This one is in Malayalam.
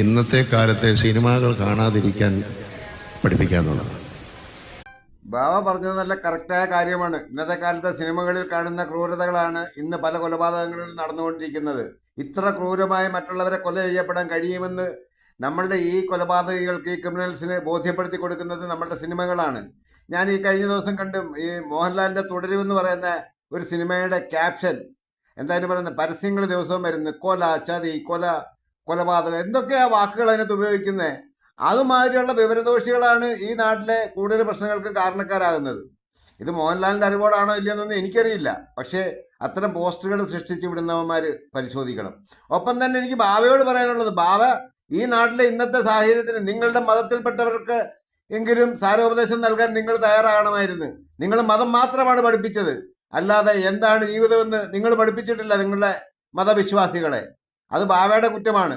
ഇന്നത്തെ കാലത്തെ സിനിമകൾ കാണാതിരിക്കാൻ പഠിപ്പിക്കുക എന്നുള്ളതാണ്. ബാബ പറഞ്ഞത് നല്ല കറക്റ്റായ കാര്യമാണ്. ഇന്നത്തെ കാലത്തെ സിനിമകളിൽ കാണുന്ന ക്രൂരതകളാണ് ഇന്ന് പല കൊലപാതകങ്ങളിലും നടന്നുകൊണ്ടിരിക്കുന്നത്. ഇത്ര ക്രൂരമായി മറ്റുള്ളവരെ കൊല ചെയ്യപ്പെടാൻ കഴിയുമെന്ന് നമ്മളുടെ ഈ കൊലപാതകികൾക്ക്, ഈ ക്രിമിനൽസിന് ബോധ്യപ്പെടുത്തി കൊടുക്കുന്നത് നമ്മളുടെ സിനിമകളാണ്. ഞാൻ ഈ കഴിഞ്ഞ ദിവസം കണ്ടും ഈ മോഹൻലാലിൻ്റെ തുടരുമെന്ന് പറയുന്ന ഒരു സിനിമയുടെ ക്യാപ്ഷൻ എന്തായാലും പറയുന്നത്, പരസ്യങ്ങൾ ദിവസവും വരുന്നു, കൊല, ചതി, കൊലപാതകം, എന്തൊക്കെയാ വാക്കുകൾ അതിനകത്ത് ഉപയോഗിക്കുന്നത്. അതുമാതിരിയുള്ള വിവരദോഷികളാണ് ഈ നാട്ടിലെ കൂടുതൽ പ്രശ്നങ്ങൾക്ക് കാരണക്കാരാകുന്നത്. ഇത് മോഹൻലാലിൻ്റെ അറിവോടാണോ ഇല്ലയെന്നൊന്നും എനിക്കറിയില്ല. പക്ഷേ അത്തരം പോസ്റ്ററുകൾ സൃഷ്ടിച്ച് വിടുന്നവന്മാർ പരിശോധിക്കണം. ഒപ്പം തന്നെ എനിക്ക് ബാവയോട് പറയാനുള്ളത്, ബാവ ഈ നാട്ടിലെ ഇന്നത്തെ സാഹചര്യത്തിന് നിങ്ങളുടെ മതത്തിൽപ്പെട്ടവർക്ക് എങ്കിലും സാരോപദേശം നൽകാൻ നിങ്ങൾ തയ്യാറാകണമായിരുന്നു. നിങ്ങൾ മതം മാത്രമാണ് പഠിപ്പിച്ചത്, അല്ലാതെ എന്താണ് ജീവിതമെന്ന് നിങ്ങൾ പഠിപ്പിച്ചിട്ടില്ല നിങ്ങളുടെ മതവിശ്വാസികളെ. അത് ബാവയുടെ കുറ്റമാണ്.